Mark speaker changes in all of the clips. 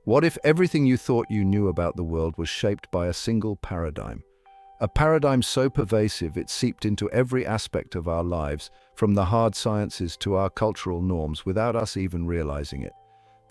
Speaker 1: What if everything you thought you knew about the world was shaped by a single paradigm? A paradigm so pervasive it seeped into every aspect of our lives, from the hard sciences to our cultural norms, without us even realizing it.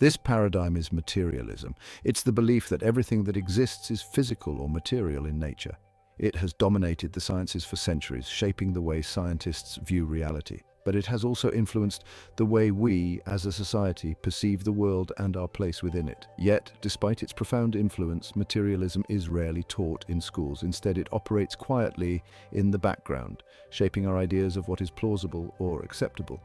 Speaker 1: This paradigm is materialism. It's the belief that everything that exists is physical or material in nature. It has dominated the sciences for centuries, shaping the way scientists view reality. But it has also influenced the way we, as a society, perceive the world and our place within it. Yet, despite its profound influence, materialism is rarely taught in schools. Instead, it operates quietly in the background, shaping our ideas of what is plausible or acceptable.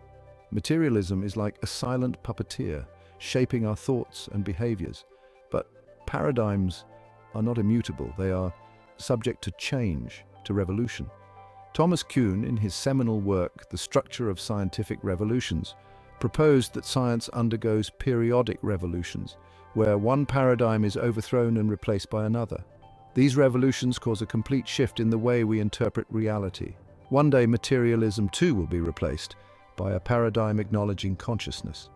Speaker 1: Materialism is like a silent puppeteer, shaping our thoughts and behaviors. But paradigms are not immutable. They are subject to change, to revolution. Thomas Kuhn, in his seminal work, The Structure of Scientific Revolutions, proposed that science undergoes periodic revolutions, where one paradigm is overthrown and replaced by another. These revolutions cause a complete shift in the way we interpret reality. One day, materialism too will be replaced by a paradigm acknowledging consciousness.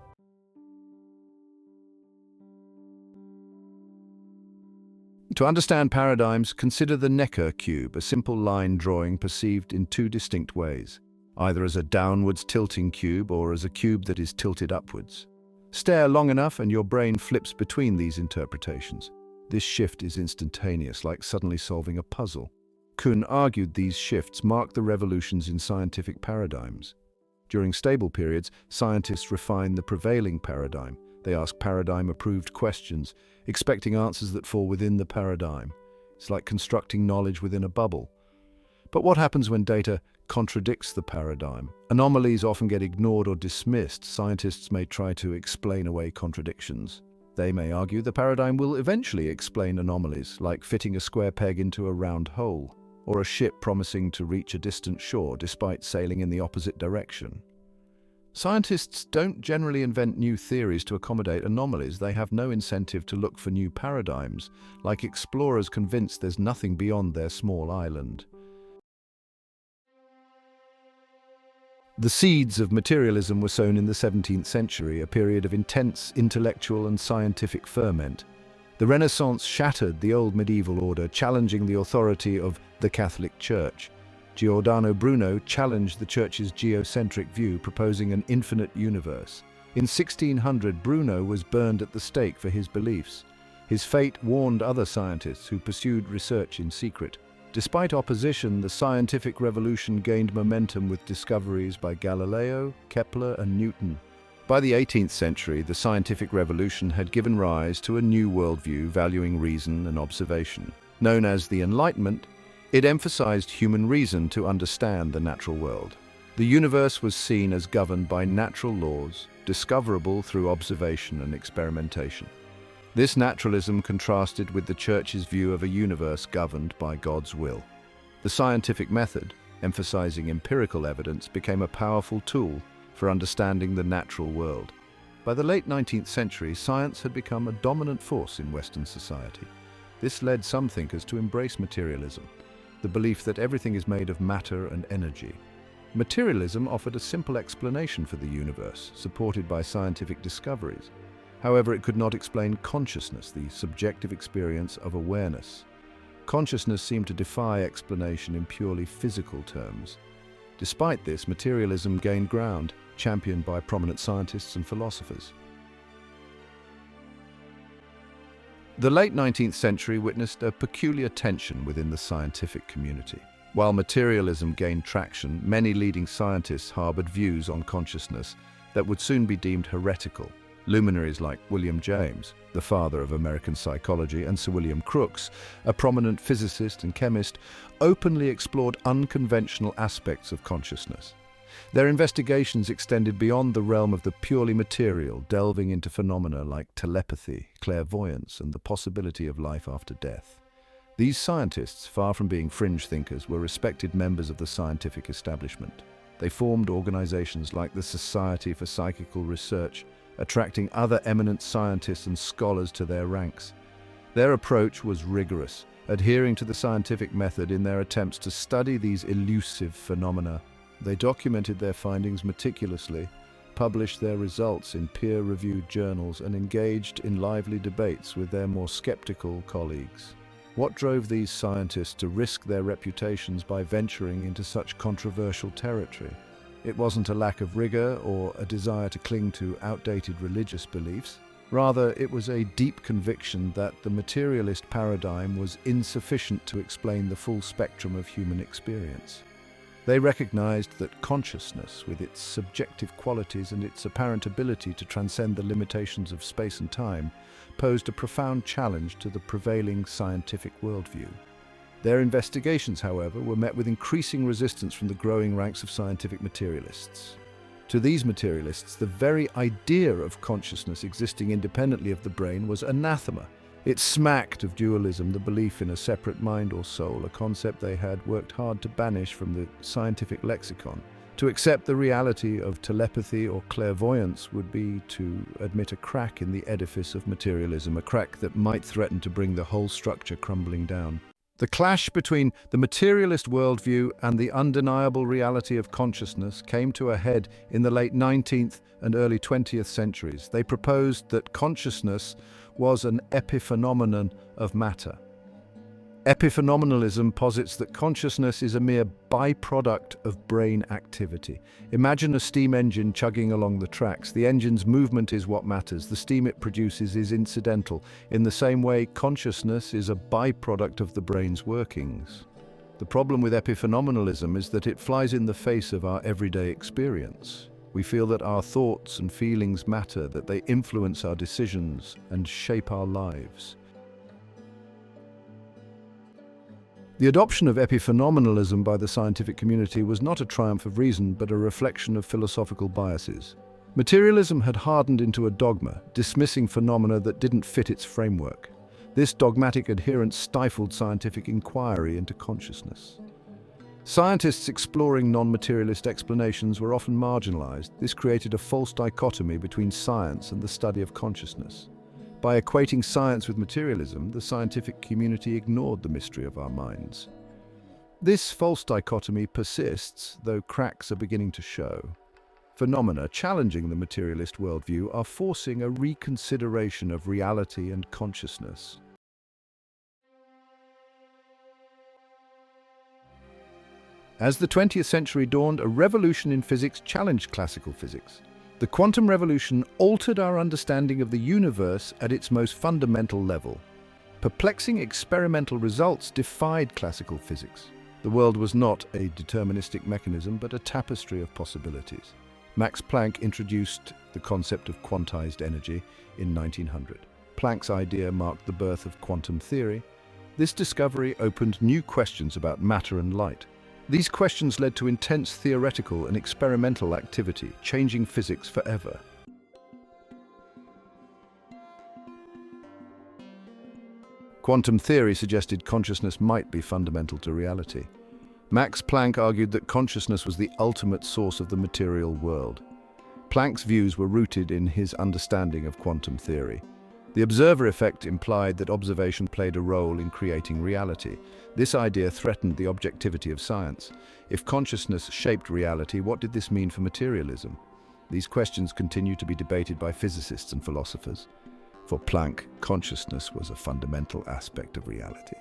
Speaker 1: To understand paradigms, consider the Necker cube, a simple line drawing perceived in two distinct ways, either as a downwards tilting cube or as a cube that is tilted upwards. Stare long enough and your brain flips between these interpretations. This shift is instantaneous, like suddenly solving a puzzle. Kuhn argued these shifts mark the revolutions in scientific paradigms. During stable periods, scientists refine the prevailing paradigm. They ask paradigm-approved questions, expecting answers that fall within the paradigm. It's like constructing knowledge within a bubble. But what happens when data contradicts the paradigm? Anomalies often get ignored or dismissed. Scientists may try to explain away contradictions. They may argue the paradigm will eventually explain anomalies, like fitting a square peg into a round hole, or a ship promising to reach a distant shore despite sailing in the opposite direction. Scientists don't generally invent new theories to accommodate anomalies. They have no incentive to look for new paradigms, like explorers convinced there's nothing beyond their small island. The seeds of materialism were sown in the 17th century, a period of intense intellectual and scientific ferment. The Renaissance shattered the old medieval order, challenging the authority of the Catholic Church. Giordano Bruno challenged the Church's geocentric view, proposing an infinite universe. In 1600, Bruno was burned at the stake for his beliefs. His fate warned other scientists who pursued research in secret. Despite opposition, the scientific revolution gained momentum with discoveries by Galileo, Kepler, and Newton. By the 18th century, the scientific revolution had given rise to a new worldview valuing reason and observation. Known as the Enlightenment, it emphasized human reason to understand the natural world. The universe was seen as governed by natural laws, discoverable through observation and experimentation. This naturalism contrasted with the Church's view of a universe governed by God's will. The scientific method, emphasizing empirical evidence, became a powerful tool for understanding the natural world. By the late 19th century, science had become a dominant force in Western society. This led some thinkers to embrace materialism, the belief that everything is made of matter and energy. Materialism offered a simple explanation for the universe, supported by scientific discoveries. However, it could not explain consciousness, the subjective experience of awareness. Consciousness seemed to defy explanation in purely physical terms. Despite this, materialism gained ground, championed by prominent scientists and philosophers. The late 19th century witnessed a peculiar tension within the scientific community. While materialism gained traction, many leading scientists harbored views on consciousness that would soon be deemed heretical. Luminaries like William James, the father of American psychology, and Sir William Crookes, a prominent physicist and chemist, openly explored unconventional aspects of consciousness. Their investigations extended beyond the realm of the purely material, delving into phenomena like telepathy, clairvoyance, and the possibility of life after death. These scientists, far from being fringe thinkers, were respected members of the scientific establishment. They formed organizations like the Society for Psychical Research, attracting other eminent scientists and scholars to their ranks. Their approach was rigorous, adhering to the scientific method in their attempts to study these elusive phenomena. They documented their findings meticulously, published their results in peer-reviewed journals and engaged in lively debates with their more skeptical colleagues. What drove these scientists to risk their reputations by venturing into such controversial territory? It wasn't a lack of rigor or a desire to cling to outdated religious beliefs. Rather, it was a deep conviction that the materialist paradigm was insufficient to explain the full spectrum of human experience. They recognized that consciousness, with its subjective qualities and its apparent ability to transcend the limitations of space and time, posed a profound challenge to the prevailing scientific worldview. Their investigations, however, were met with increasing resistance from the growing ranks of scientific materialists. To these materialists, the very idea of consciousness existing independently of the brain was anathema. It smacked of dualism, the belief in a separate mind or soul, a concept they had worked hard to banish from the scientific lexicon. To accept the reality of telepathy or clairvoyance would be to admit a crack in the edifice of materialism, a crack that might threaten to bring the whole structure crumbling down. The clash between the materialist worldview and the undeniable reality of consciousness came to a head in the late 19th and early 20th centuries. They proposed that consciousness was an epiphenomenon of matter. Epiphenomenalism posits that consciousness is a mere byproduct of brain activity. Imagine a steam engine chugging along the tracks. The engine's movement is what matters. The steam it produces is incidental. In the same way, consciousness is a byproduct of the brain's workings. The problem with epiphenomenalism is that it flies in the face of our everyday experience. We feel that our thoughts and feelings matter, that they influence our decisions and shape our lives. The adoption of epiphenomenalism by the scientific community was not a triumph of reason, but a reflection of philosophical biases. Materialism had hardened into a dogma, dismissing phenomena that didn't fit its framework. This dogmatic adherence stifled scientific inquiry into consciousness. Scientists exploring non-materialist explanations were often marginalized. This created a false dichotomy between science and the study of consciousness. By equating science with materialism, the scientific community ignored the mystery of our minds. This false dichotomy persists, though cracks are beginning to show. Phenomena challenging the materialist worldview are forcing a reconsideration of reality and consciousness. As the 20th century dawned, a revolution in physics challenged classical physics. The quantum revolution altered our understanding of the universe at its most fundamental level. Perplexing experimental results defied classical physics. The world was not a deterministic mechanism, but a tapestry of possibilities. Max Planck introduced the concept of quantized energy in 1900. Planck's idea marked the birth of quantum theory. This discovery opened new questions about matter and light. These questions led to intense theoretical and experimental activity, changing physics forever. Quantum theory suggested consciousness might be fundamental to reality. Max Planck argued that consciousness was the ultimate source of the material world. Planck's views were rooted in his understanding of quantum theory. The observer effect implied that observation played a role in creating reality. This idea threatened the objectivity of science. If consciousness shaped reality, what did this mean for materialism? These questions continue to be debated by physicists and philosophers. For Planck, consciousness was a fundamental aspect of reality.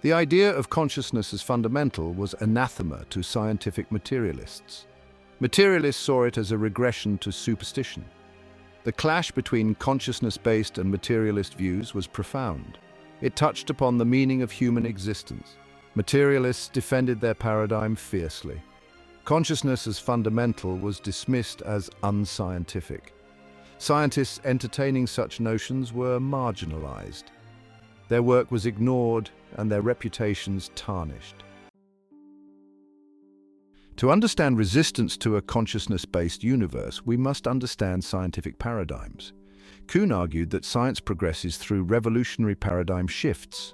Speaker 1: The idea of consciousness as fundamental was anathema to scientific materialists. Materialists saw it as a regression to superstition. The clash between consciousness-based and materialist views was profound. It touched upon the meaning of human existence. Materialists defended their paradigm fiercely. Consciousness as fundamental was dismissed as unscientific. Scientists entertaining such notions were marginalized. Their work was ignored and their reputations tarnished. To understand resistance to a consciousness-based universe, we must understand scientific paradigms. Kuhn argued that science progresses through revolutionary paradigm shifts.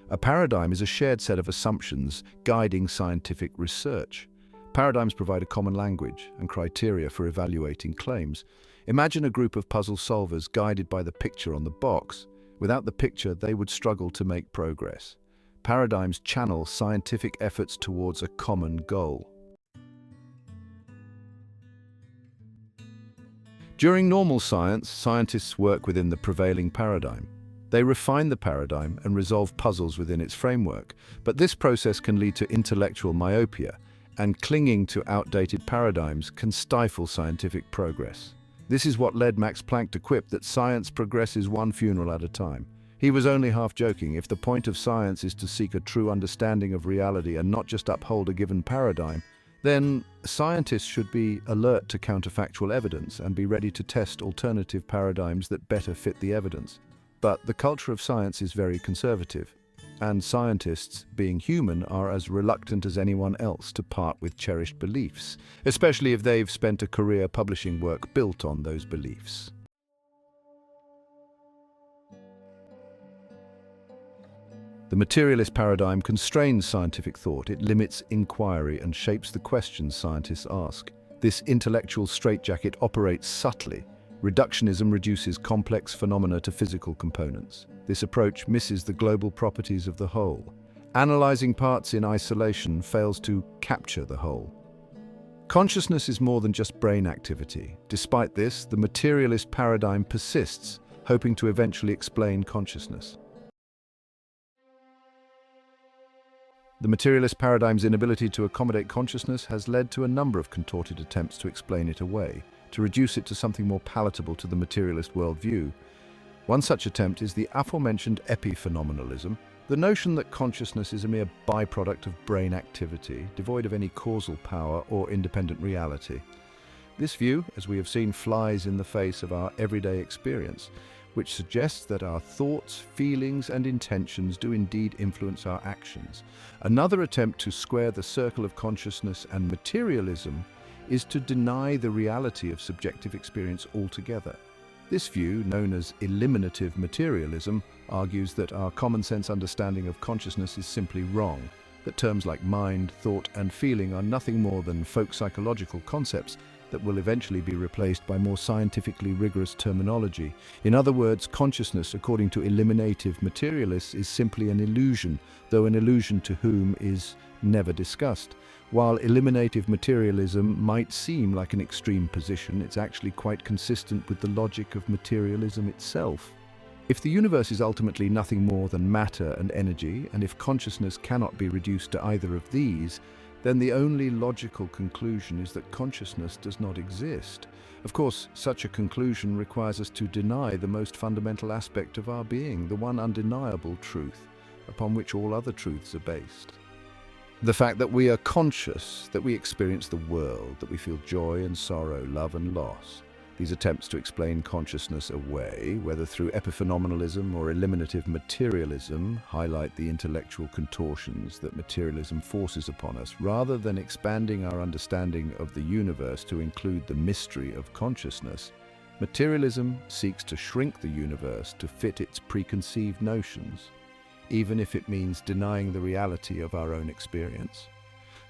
Speaker 1: A paradigm is a shared set of assumptions guiding scientific research. Paradigms provide a common language and criteria for evaluating claims. Imagine a group of puzzle solvers guided by the picture on the box. Without the picture, they would struggle to make progress. paradigms channel scientific efforts towards a common goal. During normal science, scientists work within the prevailing paradigm. They refine the paradigm and resolve puzzles within its framework, but this process can lead to intellectual myopia, and clinging to outdated paradigms can stifle scientific progress. This is what led Max Planck to quip that science progresses one funeral at a time. He was only half joking. If the point of science is to seek a true understanding of reality and not just uphold a given paradigm, then scientists should be alert to counterfactual evidence and be ready to test alternative paradigms that better fit the evidence. But the culture of science is very conservative, and scientists, being human, are as reluctant as anyone else to part with cherished beliefs, especially if they've spent a career publishing work built on those beliefs. The materialist paradigm constrains scientific thought. It limits inquiry and shapes the questions scientists ask. This intellectual straitjacket operates subtly. Reductionism reduces complex phenomena to physical components. This approach misses the global properties of the whole. Analyzing parts in isolation fails to capture the whole. Consciousness is more than just brain activity. Despite this, the materialist paradigm persists, hoping to eventually explain consciousness. The materialist paradigm's inability to accommodate consciousness has led to a number of contorted attempts to explain it away, to reduce it to something more palatable to the materialist worldview. One such attempt is the aforementioned epiphenomenalism, the notion that consciousness is a mere byproduct of brain activity, devoid of any causal power or independent reality. This view, as we have seen, flies in the face of our everyday experience, which suggests that our thoughts, feelings, and intentions do indeed influence our actions. Another attempt to square the circle of consciousness and materialism is to deny the reality of subjective experience altogether. This view, known as eliminative materialism, argues that our common-sense understanding of consciousness is simply wrong, that terms like mind, thought, and feeling are nothing more than folk psychological concepts that will eventually be replaced by more scientifically rigorous terminology. In other words, consciousness, according to eliminative materialists, is simply an illusion, though an illusion to whom is never discussed. While eliminative materialism might seem like an extreme position, it's actually quite consistent with the logic of materialism itself. If the universe is ultimately nothing more than matter and energy, and if consciousness cannot be reduced to either of these, then the only logical conclusion is that consciousness does not exist. Of course, such a conclusion requires us to deny the most fundamental aspect of our being, the one undeniable truth, upon which all other truths are based. The fact that we are conscious, that we experience the world, that we feel joy and sorrow, love and loss. These attempts to explain consciousness away, whether through epiphenomenalism or eliminative materialism, highlight the intellectual contortions that materialism forces upon us. Rather than expanding our understanding of the universe to include the mystery of consciousness, materialism seeks to shrink the universe to fit its preconceived notions, even if it means denying the reality of our own experience.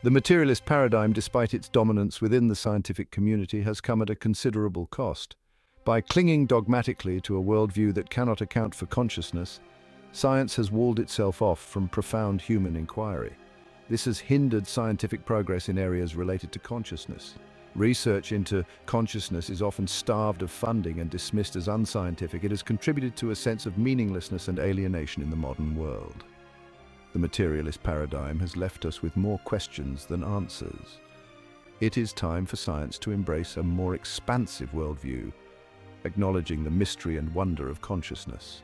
Speaker 1: The materialist paradigm, despite its dominance within the scientific community, has come at a considerable cost. By clinging dogmatically to a worldview that cannot account for consciousness, science has walled itself off from profound human inquiry. This has hindered scientific progress in areas related to consciousness. Research into consciousness is often starved of funding and dismissed as unscientific. It has contributed to a sense of meaninglessness and alienation in the modern world. The materialist paradigm has left us with more questions than answers. It is time for science to embrace a more expansive worldview, acknowledging the mystery and wonder of consciousness.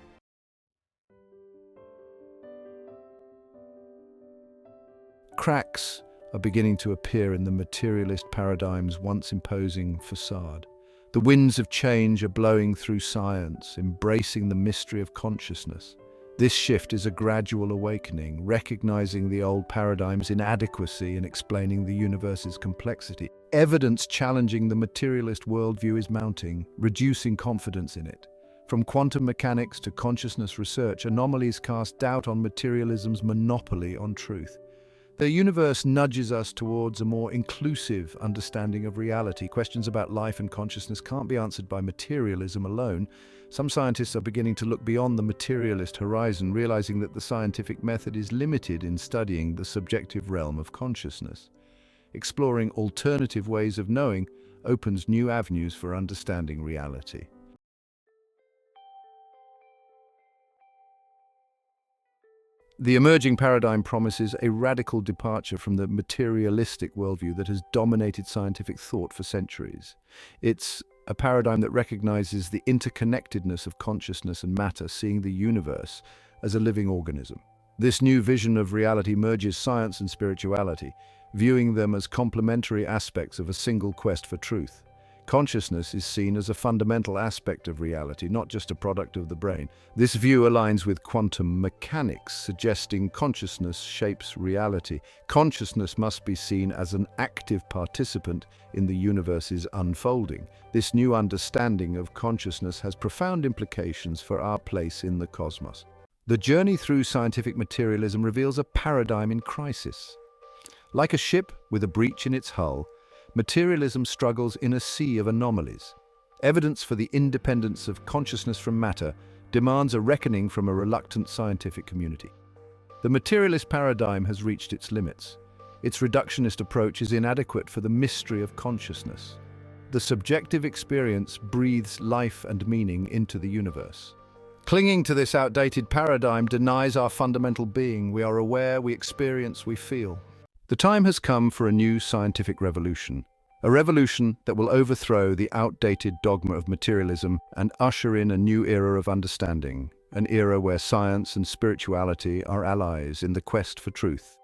Speaker 1: Cracks are beginning to appear in the materialist paradigm's once imposing facade. The winds of change are blowing through science, embracing the mystery of consciousness. This shift is a gradual awakening, recognizing the old paradigm's inadequacy in explaining the universe's complexity. Evidence challenging the materialist worldview is mounting, reducing confidence in it. From quantum mechanics to consciousness research, anomalies cast doubt on materialism's monopoly on truth. The universe nudges us towards a more inclusive understanding of reality. Questions about life and consciousness can't be answered by materialism alone. Some scientists are beginning to look beyond the materialist horizon, realizing that the scientific method is limited in studying the subjective realm of consciousness. Exploring alternative ways of knowing opens new avenues for understanding reality. The emerging paradigm promises a radical departure from the materialistic worldview that has dominated scientific thought for centuries. It's a paradigm that recognizes the interconnectedness of consciousness and matter, seeing the universe as a living organism. This new vision of reality merges science and spirituality, viewing them as complementary aspects of a single quest for truth. Consciousness is seen as a fundamental aspect of reality, not just a product of the brain. This view aligns with quantum mechanics, suggesting consciousness shapes reality. Consciousness must be seen as an active participant in the universe's unfolding. This new understanding of consciousness has profound implications for our place in the cosmos. The journey through scientific materialism reveals a paradigm in crisis. Like a ship with a breach in its hull, materialism struggles in a sea of anomalies. Evidence for the independence of consciousness from matter demands a reckoning from a reluctant scientific community. The materialist paradigm has reached its limits. Its reductionist approach is inadequate for the mystery of consciousness. The subjective experience breathes life and meaning into the universe. Clinging to this outdated paradigm denies our fundamental being. We are aware, we experience, we feel. The time has come for a new scientific revolution, a revolution that will overthrow the outdated dogma of materialism and usher in a new era of understanding, an era where science and spirituality are allies in the quest for truth.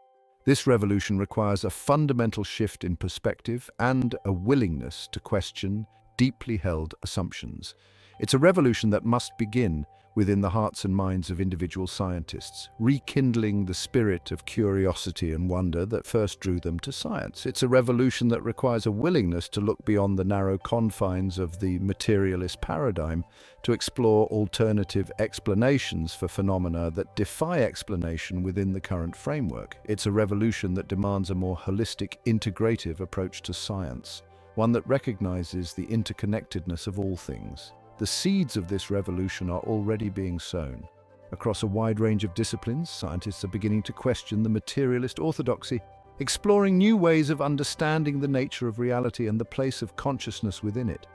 Speaker 1: This revolution requires a fundamental shift in perspective and a willingness to question deeply held assumptions. It's a revolution that must begin within the hearts and minds of individual scientists, rekindling the spirit of curiosity and wonder that first drew them to science. It's a revolution that requires a willingness to look beyond the narrow confines of the materialist paradigm to explore alternative explanations for phenomena that defy explanation within the current framework. It's a revolution that demands a more holistic, integrative approach to science, one that recognizes the interconnectedness of all things. The seeds of this revolution are already being sown. Across a wide range of disciplines, scientists are beginning to question the materialist orthodoxy, exploring new ways of understanding the nature of reality and the place of consciousness within it.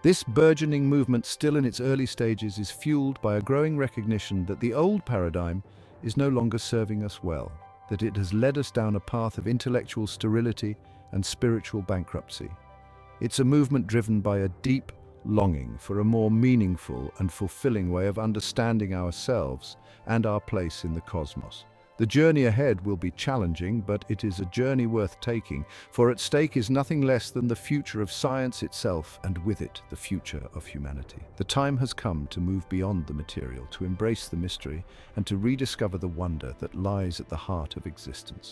Speaker 1: This burgeoning movement, still in its early stages, is fueled by a growing recognition that the old paradigm is no longer serving us well, that it has led us down a path of intellectual sterility and spiritual bankruptcy. It's a movement driven by a deep longing for a more meaningful and fulfilling way of understanding ourselves and our place in the cosmos. The journey ahead will be challenging, but it is a journey worth taking, for at stake is nothing less than the future of science itself, and with it, the future of humanity. The time has come to move beyond the material, to embrace the mystery, and to rediscover the wonder that lies at the heart of existence.